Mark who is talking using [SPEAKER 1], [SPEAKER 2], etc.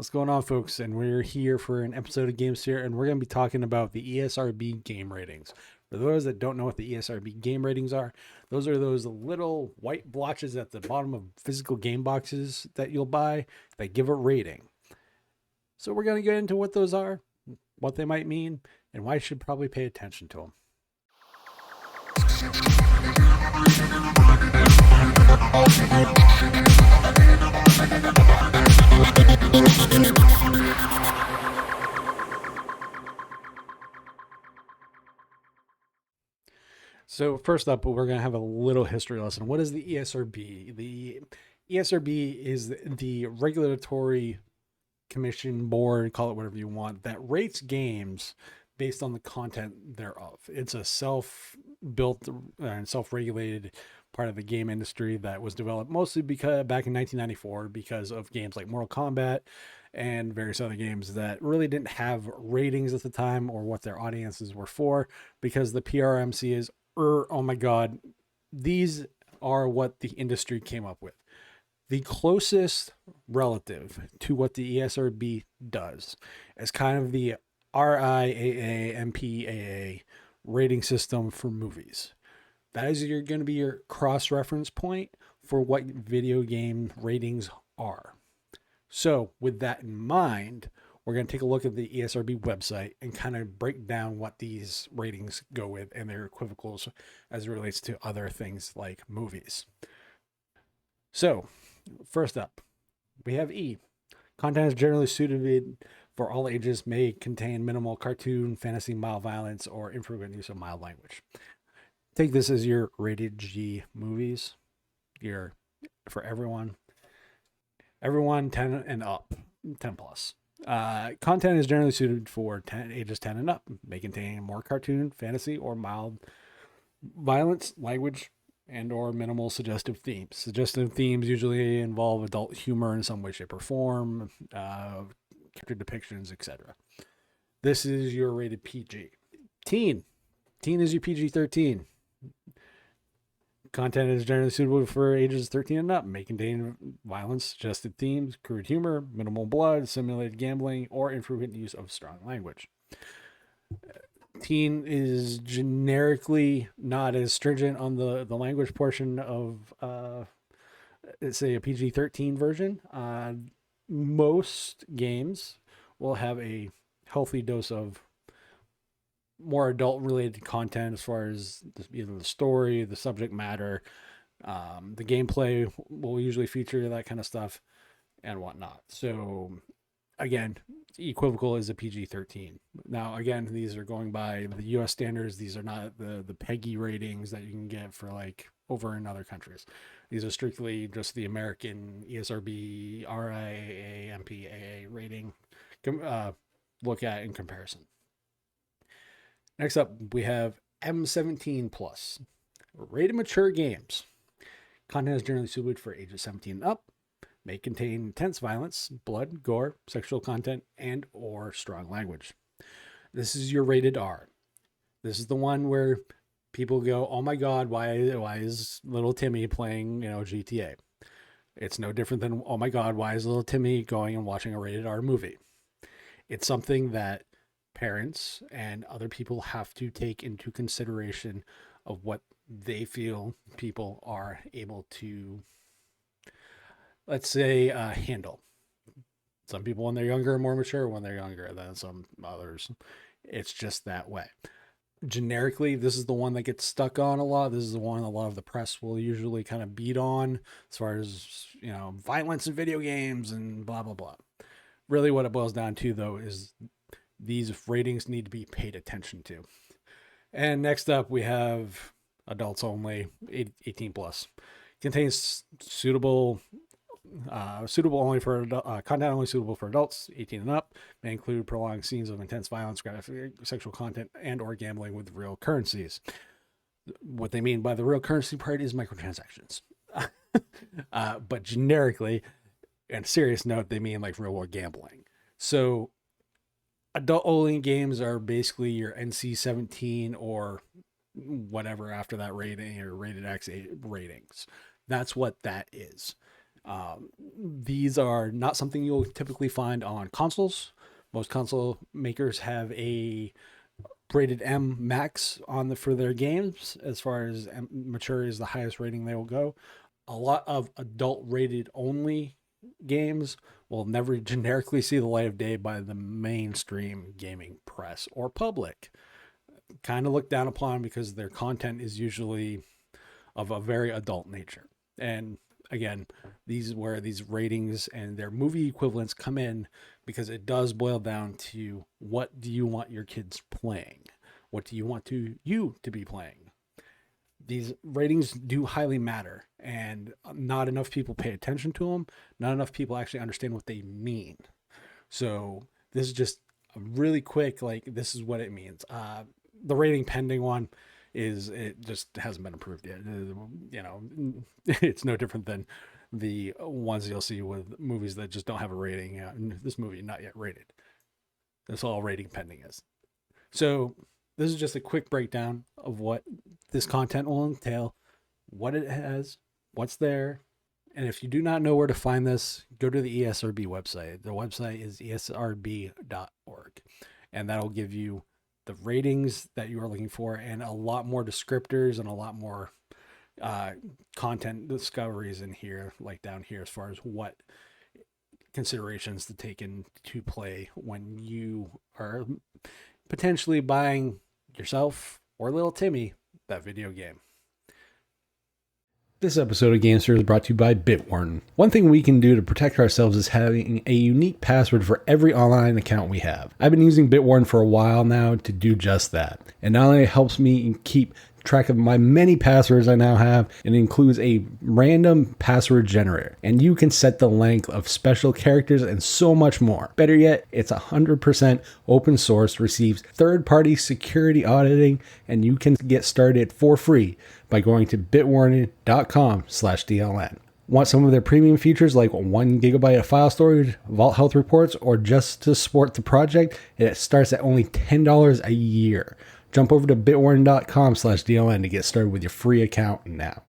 [SPEAKER 1] What's going on, folks? And we're here for an episode of Games Here, and we're going to be talking about the ESRB game ratings. For those that don't know what the ESRB game ratings are, those are those little white blotches at the bottom of physical game boxes that you'll buy that give a rating. So we're going to get into what those are, what they might mean, and why you should probably pay attention to them. So first up, we're going to have a little history lesson. What is the ESRB? The ESRB is the regulatory commission board, call it whatever you want, that rates games based on the content thereof. It's a self-built and self-regulated part of the game industry that was developed mostly because back in 1994 because of games like Mortal Kombat and various other games that really didn't have ratings at the time or what their audiences were for, because the PRMC is, oh my God, these are what the industry came up with. The closest relative to what the ESRB does is kind of the RIAA, MPAA rating system for movies. That is going to be your cross-reference point for what video game ratings are. So with that in mind, we're going to take a look at the ESRB website and kind of break down what these ratings go with and their equivocals as it relates to other things like movies. So first up, we have E. Content is generally suited for all ages, may contain minimal cartoon, fantasy, mild violence, or infrequent use of mild language. Take this as your rated G movies. Your for everyone 10 and up, 10 plus. Content is generally suited for ages 10 and up, may contain more cartoon, fantasy, or mild violence, language, and or minimal suggestive themes. Suggestive themes usually involve adult humor in some way, shape, or form, character depictions, etc. This is your rated PG. Teen is your PG-13. Content is generally suitable for ages 13 and up, may contain violence, suggested themes, crude humor, minimal blood, simulated gambling, or infrequent use of strong language. Teen is generically not as stringent on the language portion of, let's say, a PG-13 version. Most games will have a healthy dose of more adult-related content as far as either the story, the subject matter, the gameplay will usually feature that kind of stuff and whatnot. So again, equivocal is a PG-13. Now, again, these are going by the U.S. standards. These are not the PEGI ratings that you can get for like over in other countries. These are strictly just the American ESRB, RIAA, MPAA rating look at in comparison. Next up, we have M17 plus, rated mature games. Content is generally suited for ages 17 and up, may contain intense violence, blood, gore, sexual content, and or strong language. This is your rated R. This is the one where people go, oh my God, why is little Timmy playing, GTA? It's no different than, oh my God, why is little Timmy going and watching a rated R movie? It's something that parents and other people have to take into consideration of what they feel people are able to, let's say, handle. Some people when they're younger are more mature when they're younger than some others. It's just that way. Generically, this is the one that gets stuck on a lot. This is the one a lot of the press will usually kind of beat on as far as, violence in video games and blah, blah, blah. Really what it boils down to, though, is these ratings need to be paid attention to. And next up, we have adults only, 18 plus. Contains suitable only for content only suitable for adults 18 and up. May include prolonged scenes of intense violence, graphic sexual content, and or gambling with real currencies. What they mean by the real currency part is microtransactions. But generically, and serious note, they mean like real world gambling. So adult only games are basically your NC-17 or whatever after that rating, or rated X ratings. That's what that is. These are not something you'll typically find on consoles. Most console makers have a rated M max for their games. As far as mature is the highest rating they will go. A lot of adult rated only games will never generically see the light of day by the mainstream gaming press or public. Kind of looked down upon because their content is usually of a very adult nature. And again, these is where these ratings and their movie equivalents come in, because it does boil down to, what do you want your kids playing? What do you want you to be playing? These ratings do highly matter, and not enough people pay attention to them. Not enough people actually understand what they mean. So this is just a really quick, like, this is what it means. The rating pending one is, it just hasn't been approved yet. You know, it's no different than the ones you'll see with movies that just don't have a rating. This movie not yet rated. That's all rating pending is. So this is just a quick breakdown of what this content will entail, what it has, what's there. And if you do not know where to find this, go to the ESRB website. The website is esrb.org, and that'll give you the ratings that you are looking for, and a lot more descriptors and a lot more content discoveries in here, like down here, as far as what considerations to take into play when you are potentially buying yourself or little Timmy that video game. This episode of GameSir is brought to you by Bitwarden. One thing we can do to protect ourselves is having a unique password for every online account we have. I've been using Bitwarden for a while now to do just that. And not only helps me keep track of my many passwords I now have, it includes a random password generator, and you can set the length of special characters and so much more. Better yet, it's 100% open source, receives third-party security auditing, and you can get started for free by going to bitwarden.com/DLN. Want some of their premium features like 1 gigabyte of file storage, vault health reports, or just to support the project? It starts at only $10 a year. Jump over to bitwarden.com/DLN to get started with your free account now.